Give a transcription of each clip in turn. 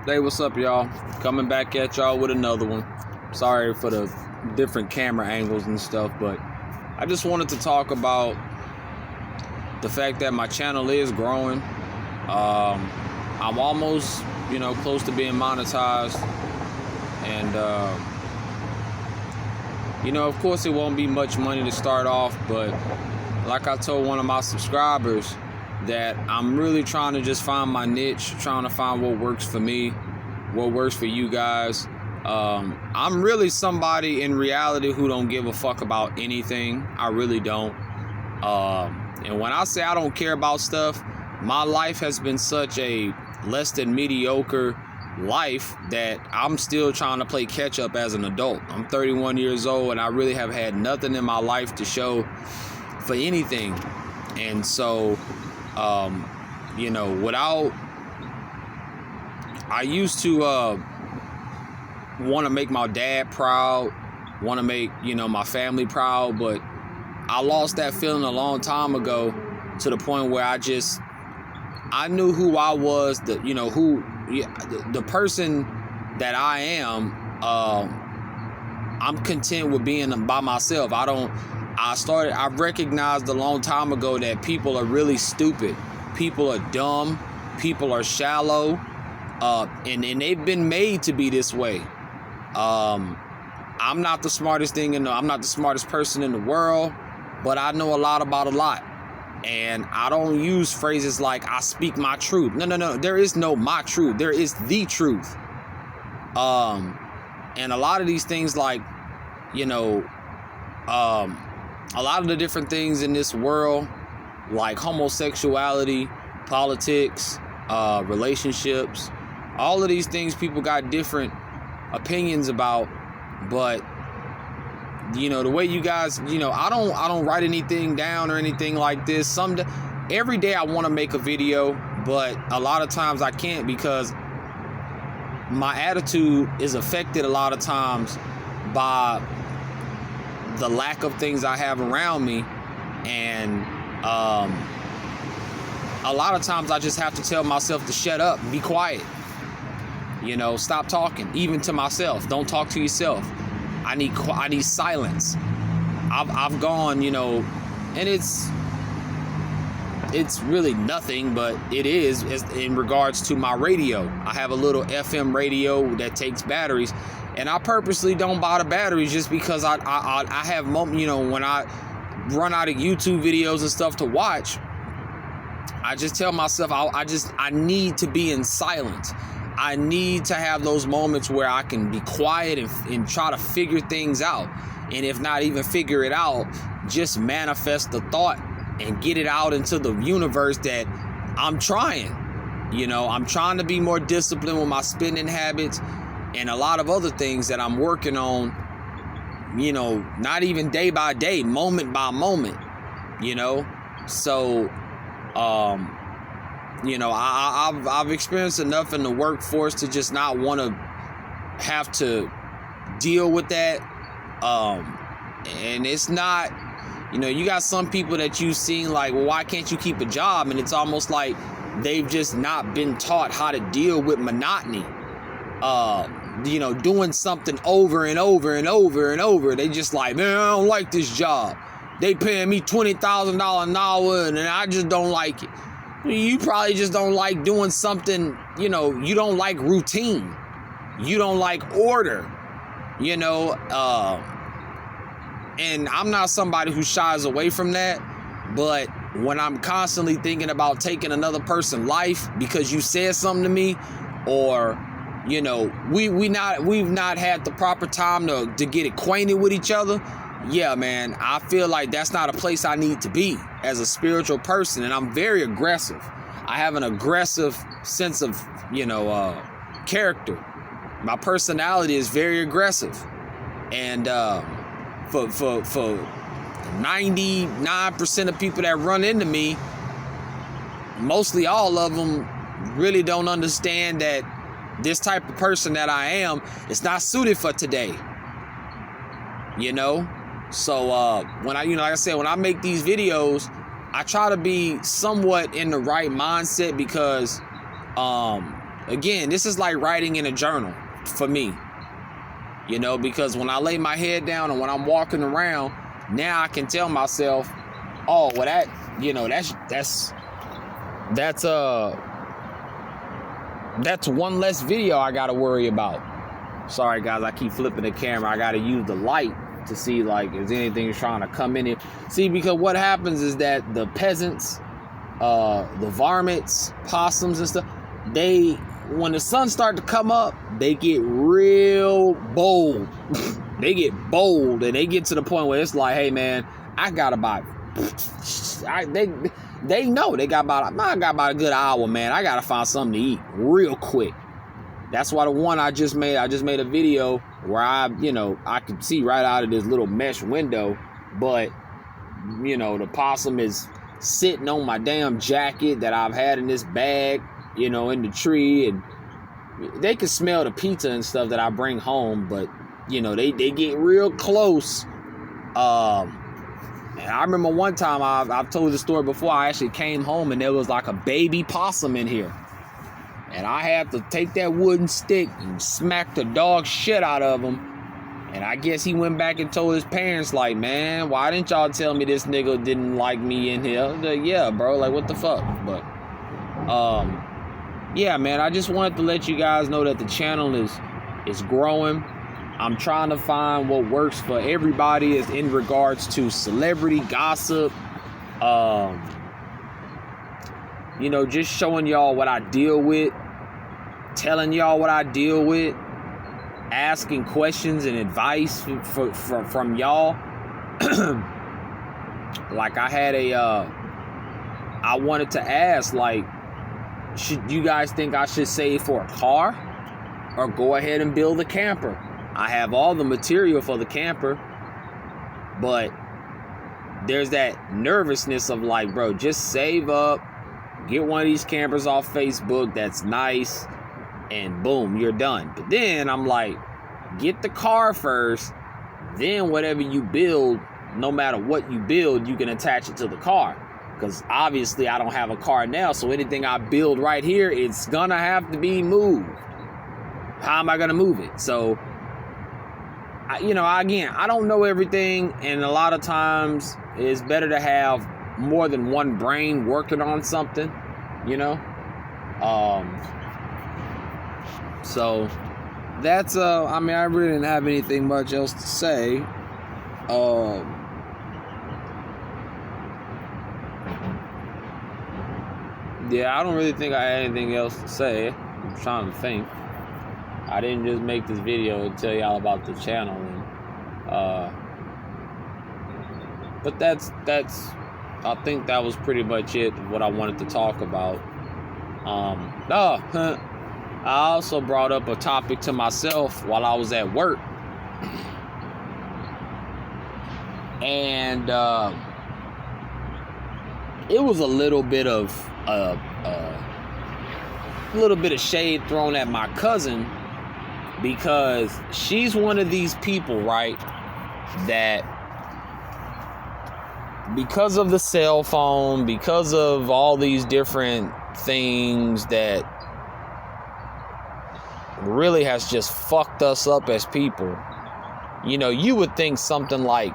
Hey, what's up, y'all? Coming back at y'all with another one. Sorry for the different camera angles and stuff, but I just wanted to talk about the fact that my channel is growing. I'm almost, close to being monetized, and of course, it won't be much money to start off, but like I told one of my subscribers, that I'm really trying to just find my niche, trying to find what works for me, what works for you guys. I'm really somebody in reality who don't give a fuck about anything. I really don't. And when I say I don't care about stuff, my life has been such a less than mediocre life that I'm still trying to play catch up as an adult. I'm 31 years old and I really have had nothing in my life to show for anything. And so I used to want to make my dad proud, want to make, my family proud, but I lost that feeling a long time ago, to the point where I knew who I was, the person that I am. I'm content with being by myself. I recognized a long time ago that people are really stupid. People are dumb. People are shallow. And they've been made to be this way. I'm not the smartest I'm not the smartest person in the world, but I know a lot about a lot. And I don't use phrases like I speak my truth. No. There is no my truth. There is the truth. And a lot of these things, like, a lot of the different things in this world, like homosexuality, politics, relationships, all of these things people got different opinions about. But the way you guys, I don't write anything down or anything like this. Every day I want to make a video, but a lot of times I can't, because my attitude is affected a lot of times by the lack of things I have around me. And a lot of times I just have to tell myself to shut up, be quiet, stop talking, even to myself. Don't talk to yourself. I need silence. I've gone, and it's really nothing, but it is in regards to my radio. I have a little FM radio that takes batteries, and I purposely don't buy the batteries just because I have moments, when I run out of YouTube videos and stuff to watch, I just tell myself I need to be in silence. I need to have those moments where I can be quiet and try to figure things out. And if not even figure it out, just manifest the thought and get it out into the universe that I'm trying. I'm trying to be more disciplined with my spending habits and a lot of other things that I'm working on, not even day by day, moment by moment, So, I've experienced enough in the workforce to just not want to have to deal with that. And it's not, you got some people that you've seen like, well, why can't you keep a job? And it's almost like they've just not been taught how to deal with monotony. Doing something over and over and over and over. They just like, man, I don't like this job. They paying me $20,000 an hour and I just don't like it. You probably just don't like doing something, you don't like routine. You don't like order, and I'm not somebody who shies away from that. But when I'm constantly thinking about taking another person's life because you said something to me, or, we've not had the proper time to get acquainted with each other. Yeah, man, I feel like that's not a place I need to be as a spiritual person. And I'm very aggressive. I have an aggressive sense of, character. My personality is very aggressive. And for 99% of people that run into me, mostly all of them really don't understand that this type of person that I am is not suited for today. So when like I said, when I make these videos, I try to be somewhat in the right mindset, because again, this is like writing in a journal for me. You know, because when I lay my head down and when I'm walking around, now I can tell myself, oh, well, that, you know, that's one less video I gotta worry about. Sorry guys, I keep flipping the camera. I gotta use the light to see like is anything trying to come in here. See, because what happens is that the peasants, the varmints, possums and stuff, when the sun start to come up, they get real bold. They get bold and they get to the point where it's like, hey man, I got about they know I got about a good hour, man. I gotta find something to eat real quick. That's why the one I just made a video where I could see right out of this little mesh window, but you know, the possum is sitting on my damn jacket that I've had in this bag, you know, in the tree, and they can smell the pizza and stuff that I bring home, but you know, they get real close. And I remember one time, I've told the story before, I actually came home and there was like a baby possum in here. And I had to take that wooden stick and smack the dog shit out of him. And I guess he went back and told his parents, like, man, why didn't y'all tell me this nigga didn't like me in here? Like, yeah, bro, like, what the fuck? But, yeah, man, I just wanted to let you guys know that the channel is growing. I'm trying to find what works for everybody is in regards to celebrity gossip. You know, just showing y'all what I deal with, telling y'all what I deal with, asking questions and advice from y'all. Like I had I wanted to ask, like, should you guys think I should save for a car or go ahead and build a camper? I have all the material for the camper, but there's that nervousness of like, bro, just save up, get one of these campers off Facebook that's nice, and boom, you're done. But then I'm like, get the car first, then whatever you build, no matter what you build, you can attach it to the car. Because obviously I don't have a car now, so anything I build right here, it's gonna have to be moved. How am I gonna move it? So, you know, again, I don't know everything, and a lot of times it's better to have more than one brain working on something, you know? So that's, I mean, I really didn't have anything much else to say. Yeah, I don't really think I had anything else to say. I'm trying to think. I didn't just make this video to tell y'all about the channel, and but that's I think that was pretty much it, what I wanted to talk about. I also brought up a topic to myself while I was at work, and it was a little bit of shade thrown at my cousin, because she's one of these people, right, that because of the cell phone, because of all these different things that really has just fucked us up as people, you know, you would think something like,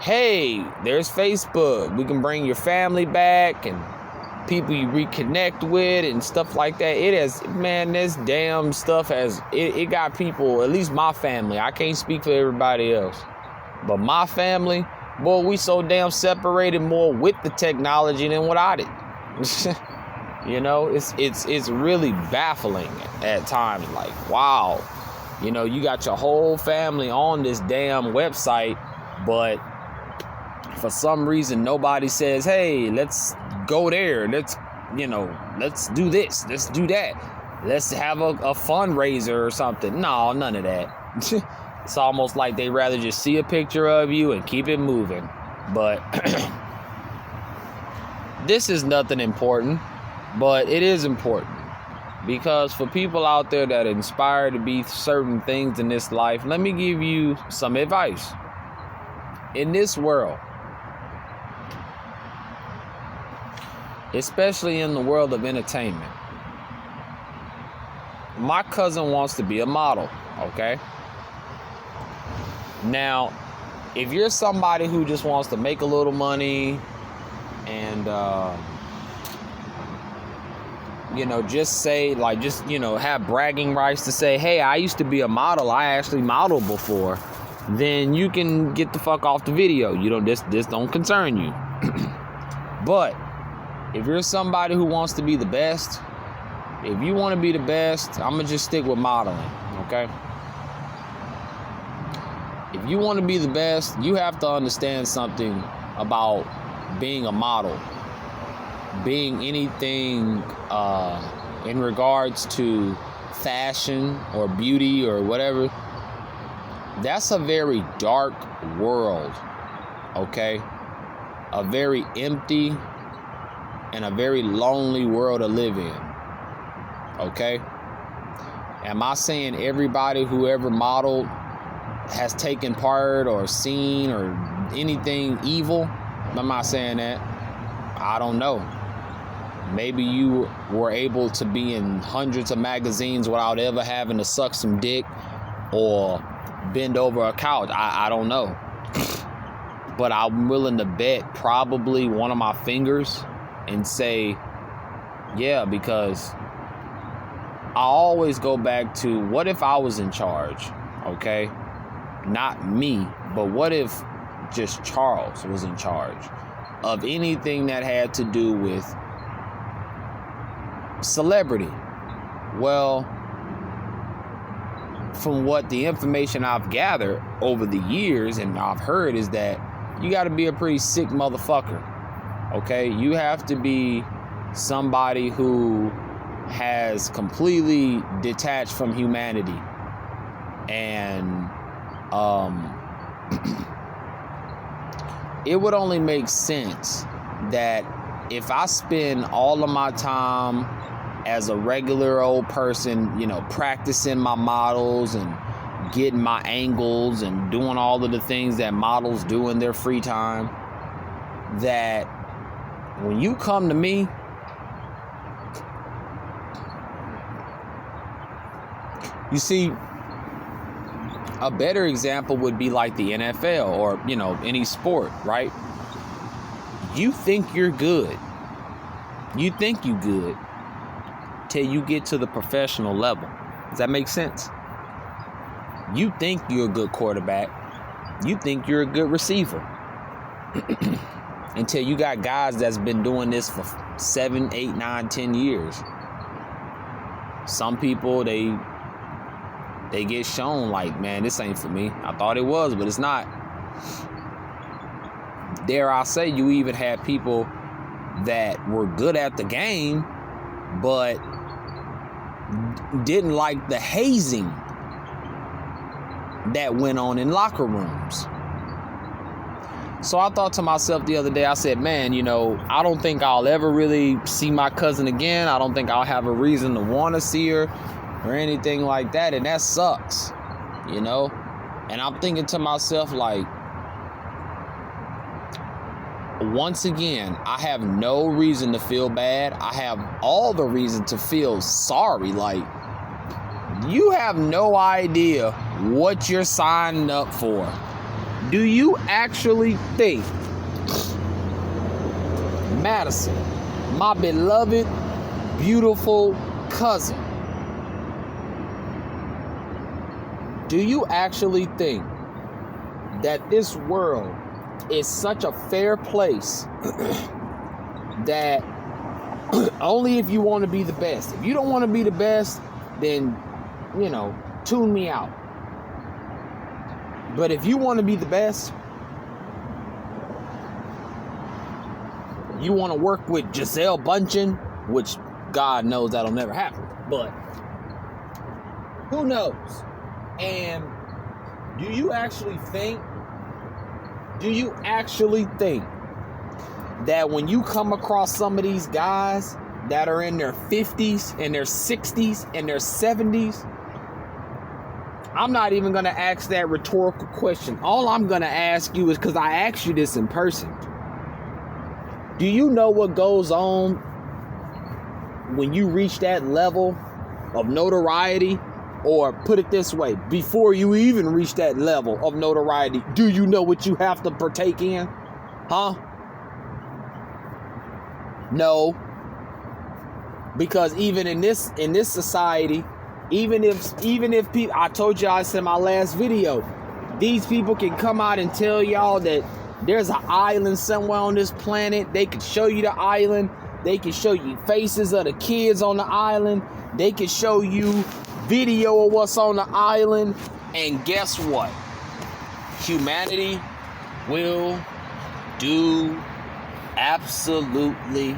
hey, there's Facebook, we can bring your family back and people you reconnect with and stuff like that. It has, man, this damn stuff has, it got people, at least my family, I can't speak for everybody else, but my family, boy, we so damn separated more with the technology than without it. You know, it's really baffling at times. Like, wow, you know, you got your whole family on this damn website, but for some reason nobody says, hey, let's go there, let's do this, let's do that, let's have a fundraiser or something. No, none of that. It's almost like they rather just see a picture of you and keep it moving. But this is nothing important, but it is important, because for people out there that are inspired to be certain things in this life, let me give you some advice. In this world, especially in the world of entertainment, my cousin wants to be a model, okay? Now, if you're somebody who just wants to make a little money and, just say, like, have bragging rights to say, hey, I used to be a model. I actually modeled before. Then you can get the fuck off the video. This don't concern you. But if you're somebody who wants to be the best, if you want to be the best, I'm going to just stick with modeling, okay? If you want to be the best, you have to understand something about being a model. Being anything in regards to fashion or beauty or whatever. That's a very dark world, okay? A very empty and a very lonely world to live in, okay? Am I saying everybody who ever modeled has taken part or seen or anything evil? I'm not saying that. I don't know. Maybe you were able to be in hundreds of magazines without ever having to suck some dick or bend over a couch. I don't know. But I'm willing to bet probably one of my fingers and say, yeah, because I always go back to, what if I was in charge, okay? Not me, but what if just Charles was in charge of anything that had to do with celebrity? Well, from what the information I've gathered over the years and I've heard is that you got to be a pretty sick motherfucker, okay? You have to be somebody who has completely detached from humanity. And it would only make sense that if I spend all of my time as a regular old person, practicing my models and getting my angles and doing all of the things that models do in their free time, that when you come to me, you see, a better example would be like the NFL or, any sport, right? You think you're good. You think you're good till you get to the professional level. Does that make sense? You think you're a good quarterback. You think you're a good receiver. Until you got guys that's been doing this for 7, 8, 9, 10 years. Some people, they get shown like, man, this ain't for me. I thought it was, but it's not. Dare I say, you even had people that were good at the game, but didn't like the hazing that went on in locker rooms. So I thought to myself the other day, I said, man, I don't think I'll ever really see my cousin again. I don't think I'll have a reason to want to see her or anything like that. And that sucks, And I'm thinking to myself, like, once again, I have no reason to feel bad. I have all the reason to feel sorry. Like, you have no idea what you're signing up for. Do you actually think Madison, my beloved, beautiful cousin, do you actually think that this world is such a fair place that only if you want to be the best? If you don't want to be the best, then, tune me out. But if you want to be the best, you want to work with Gisele Bundchen, which God knows that'll never happen, but who knows? And do you actually think that when you come across some of these guys that are in their 50s and their 60s and their 70s, I'm not even going to ask that rhetorical question. All I'm going to ask you is, because I asked you this in person, do you know what goes on when you reach that level of notoriety, or put it this way, before you even reach that level of notoriety, do you know what you have to partake in? Huh? No. Because even in this society, even if people, I told y'all in my last video, these people can come out and tell y'all that there's an island somewhere on this planet. They can show you the island. They can show you faces of the kids on the island. They can show you video of what's on the island. And guess what? Humanity will do absolutely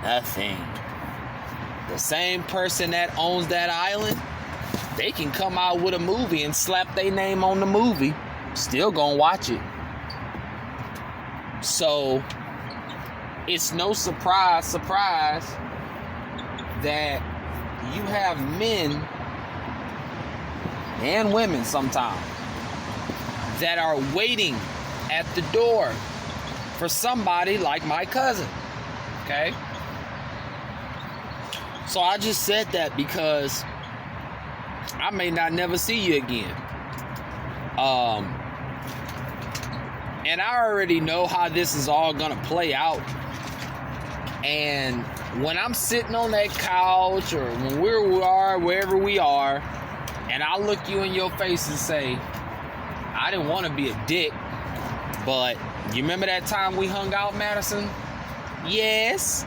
nothing. The same person that owns that island, they can come out with a movie and slap their name on the movie. Still gonna watch it. So it's no surprise that you have men and women sometimes that are waiting at the door for somebody like my cousin. Okay? So I just said that because I may not never see you again. And I already know how this is all gonna play out. And when I'm sitting on that couch, or when we are wherever we are, and I look you in your face and say, I didn't want to be a dick, but you remember that time we hung out, Madison? Yes.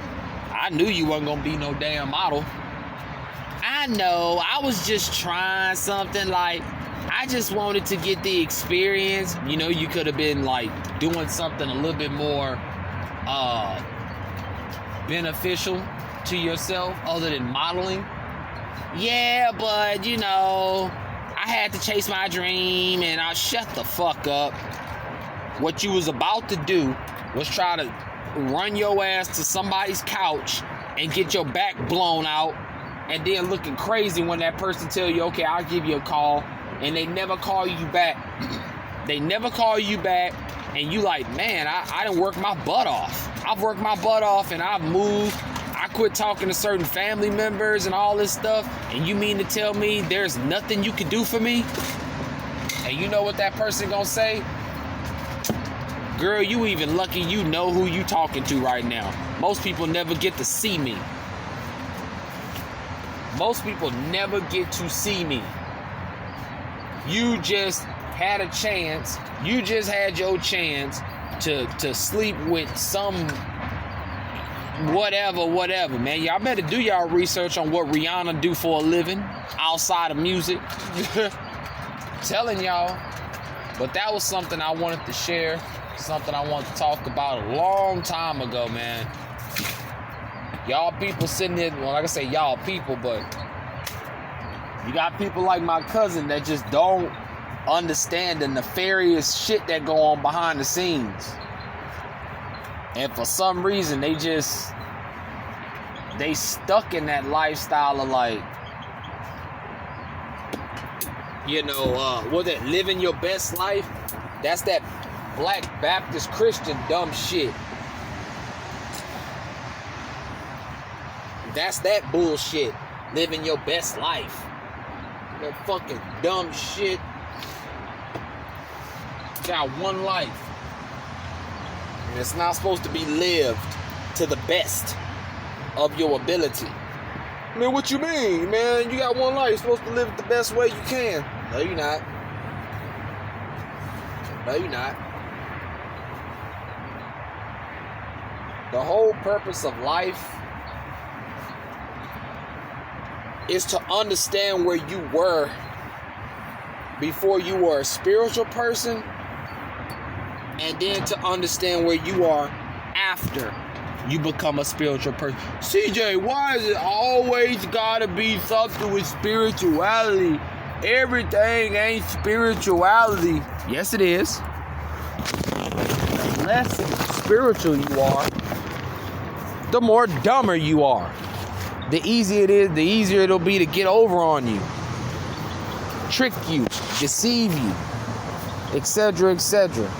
I knew you wasn't gonna be no damn model. I know, I was just trying something, like, I just wanted to get the experience. You know, you could have been like doing something a little bit more beneficial to yourself other than modeling. Yeah, but you know, I had to chase my dream, and I shut the fuck up. What you was about to do was try to run your ass to somebody's couch and get your back blown out, and then looking crazy when that person tell you, okay, I'll give you a call, and they never call you back. They never call you back, and you like, man, I done worked my butt off. I've worked my butt off, and I've moved. I quit talking to certain family members and all this stuff, and you mean to tell me there's nothing you can do for me? And you know what that person gonna say? Girl, you even lucky you know who you talking to right now. Most people never get to see me. Most people never get to see me. You just had a chance. You just had your chance to sleep with some whatever, man. Y'all better do y'all research on what Rihanna do for a living outside of music. Telling y'all. But that was something I wanted to share. Something I wanted to talk about a long time ago, man. Y'all people sitting there, well, like I say, y'all people, but you got people like my cousin that just don't understand the nefarious shit that go on behind the scenes. And for some reason, they stuck in that lifestyle of like, you know, what that living your best life? That's that Black Baptist Christian dumb shit. That's that bullshit. Living your best life. That fucking dumb shit. You got one life. And it's not supposed to be lived to the best of your ability. Man, what you mean, man? You got one life. You're supposed to live it the best way you can. No, you're not. No, you're not. The whole purpose of life is to understand where you were before you were a spiritual person, and then to understand where you are after you become a spiritual person. CJ, why is it always gotta be something with spirituality? Everything ain't spirituality. Yes, it is. The less spiritual you are, the more dumber you are. The easier it is, the easier it'll be to get over on you, trick you, deceive you, etc., etc.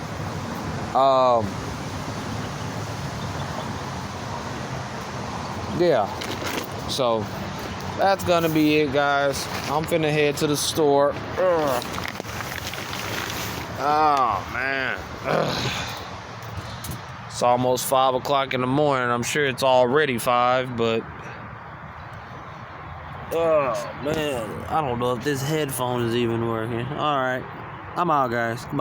Yeah. So that's gonna be it, guys. I'm finna head to the store. Ugh. Oh, man. Ugh. It's almost 5 o'clock in the morning. I'm sure it's already 5, but... Oh, man. I don't know if this headphone is even working. All right. I'm out, guys. Bye.